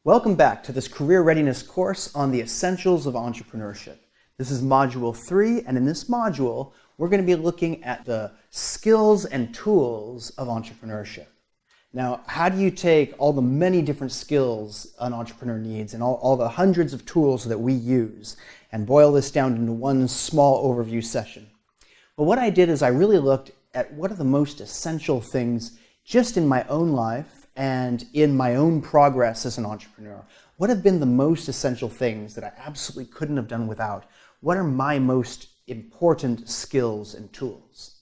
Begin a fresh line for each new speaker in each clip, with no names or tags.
Welcome back to this career readiness course on the essentials of entrepreneurship. This is module 3, and in this module, we're going to be looking at the skills and tools of entrepreneurship. Now, how do you take all the many different skills an entrepreneur needs and all the hundreds of tools that we use and boil this down into one small overview session? Well, what I did is I really looked at what are the most essential things just in my own life and in my own progress as an entrepreneur. What have been the most essential things that I absolutely couldn't have done without? What are my most important skills and tools?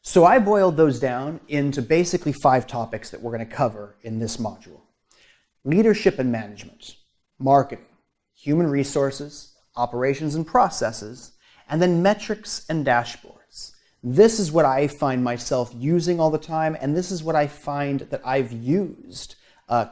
So I boiled those down into basically 5 topics that we're going to cover in this module. Leadership and management, marketing, human resources, operations and processes, and then metrics and dashboards. This is what I find myself using all the time, and this is what I find that I've used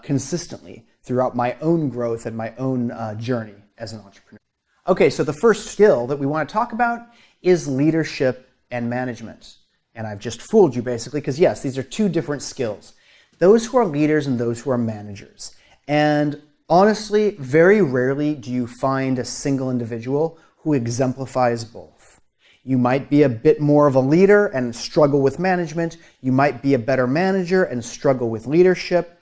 consistently throughout my own growth and my own journey as an entrepreneur. Okay, so the first skill that we want to talk about is leadership and management. And I've just fooled you basically, because yes, these are 2 different skills. Those who are leaders and those who are managers. And honestly, very rarely do you find a single individual who exemplifies both. You might be a bit more of a leader and struggle with management. You might be a better manager and struggle with leadership.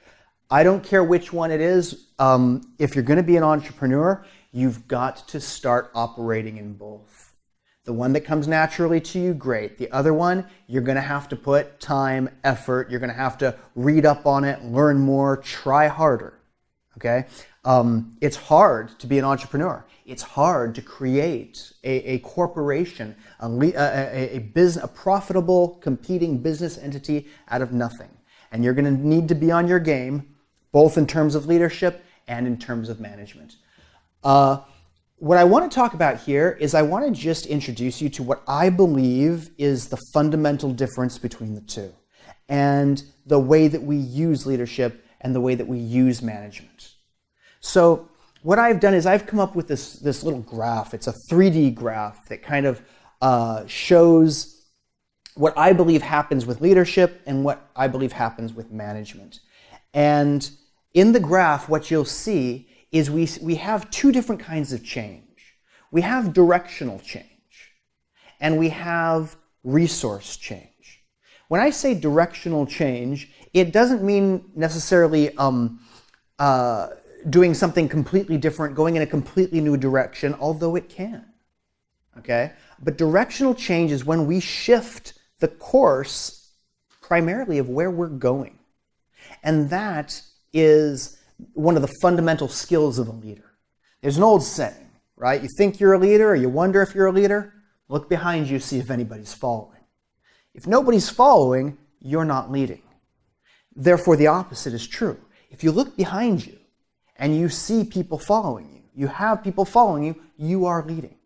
I don't care which one it is. If you're going to be an entrepreneur, you've got to start operating in both. The one that comes naturally to you, great. The other one, you're going to have to put time, effort. You're going to have to read up on it, learn more, try harder. Okay? It's hard to be an entrepreneur. It's hard to create a corporation, a profitable, competing business entity out of nothing. And you're going to need to be on your game, both in terms of leadership and in terms of management. What I want to talk about here is I want to just introduce you to what I believe is the fundamental difference between the 2 and the way that we use leadership and the way that we use management. So what I've done is I've come up with this little graph. It's a 3D graph that kind of shows what I believe happens with leadership and what I believe happens with management. And in the graph, what you'll see is we have 2 different kinds of change. We have directional change and we have resource change. When I say directional change, it doesn't mean necessarily doing something completely different, going in a completely new direction, although it can. Okay? But directional change is when we shift the course primarily of where we're going. And that is one of the fundamental skills of a leader. There's an old saying, right? You think you're a leader or you wonder if you're a leader, look behind you, see if anybody's following. If nobody's following, you're not leading. Therefore, the opposite is true. If you look behind you and you see people following you, you have people following you, you are leading.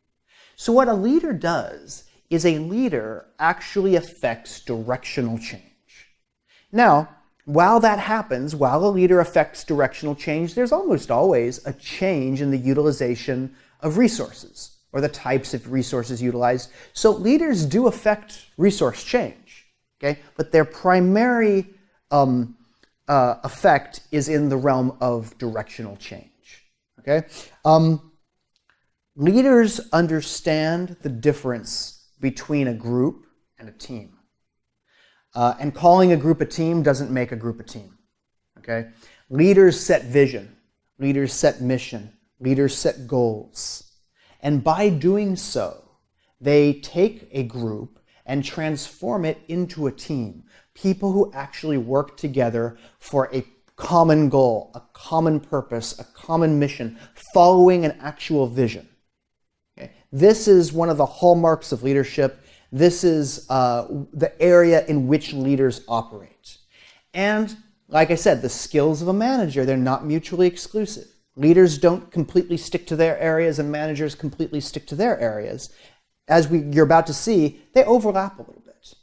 So what a leader does is a leader actually affects directional change. Now, while that happens, while a leader affects directional change, there's almost always a change in the utilization of resources or the types of resources utilized. So leaders do affect resource change, okay? But their primary effect is in the realm of directional change, okay? Leaders understand the difference between a group and a team. And calling a group a team doesn't make a group a team, okay? Leaders set vision, leaders set mission, leaders set goals. And by doing so, they take a group and transform it into a team. People who actually work together for a common goal, a common purpose, a common mission, following an actual vision. Okay? This is one of the hallmarks of leadership. This is the area in which leaders operate. And like I said, the skills of a manager, they're not mutually exclusive. Leaders don't completely stick to their areas and managers completely stick to their areas. As you're about to see, they overlap a little bit.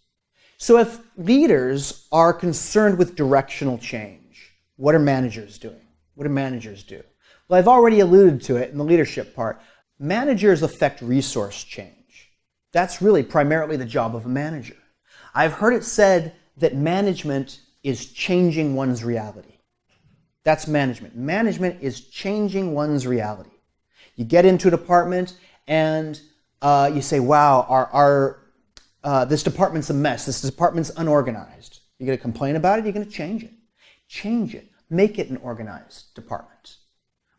So if leaders are concerned with directional change, what are managers doing? What do managers do? Well, I've already alluded to it in the leadership part. Managers affect resource change. That's really primarily the job of a manager. I've heard it said that management is changing one's reality. That's management. Management is changing one's reality. You get into a department and you say, wow, this department's a mess. This department's unorganized. You're going to complain about it? You're going to change it. Change it. Make it an organized department.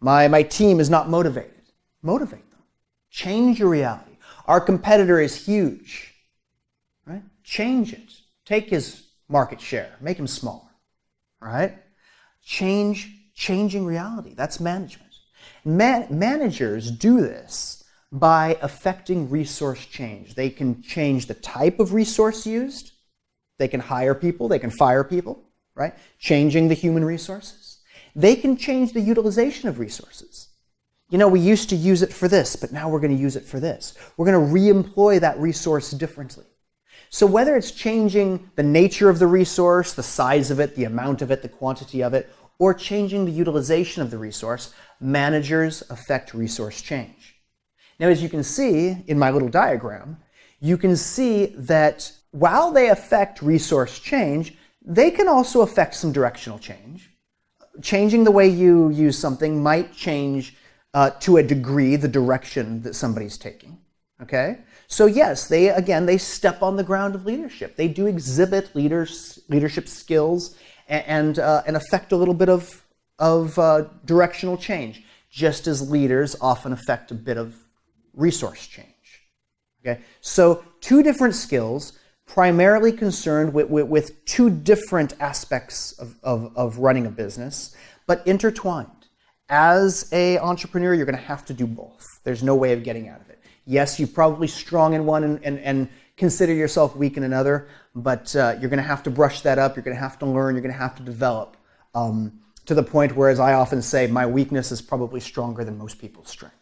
My team is not motivated. Motivate them. Change your reality. Our competitor is huge. Right? Change it. Take his market share. Make him smaller. Right? Changing reality. That's management. Managers do this by affecting resource change. They can change the type of resource used. They can hire people. They can fire people. Right? Changing the human resources. They can change the utilization of resources. You know, we used to use it for this, but now we're going to use it for this. We're going to re-employ that resource differently. So whether it's changing the nature of the resource, the size of it, the amount of it, the quantity of it, or changing the utilization of the resource, managers affect resource change. Now, as you can see in my little diagram, you can see that while they affect resource change, they can also affect some directional change. Changing the way you use something might change to a degree the direction that somebody's taking. Okay? So yes, they step on the ground of leadership. They do exhibit leadership skills and affect a little bit of directional change, just as leaders often affect a bit of resource change. Okay? So two different skills, primarily concerned with two different aspects of running a business, but intertwined. As an entrepreneur, you're going to have to do both. There's no way of getting out of it. Yes, you're probably strong in one and consider yourself weak in another, but you're going to have to brush that up. You're going to have to learn. You're going to have to develop to the point where, as I often say, my weakness is probably stronger than most people's strength.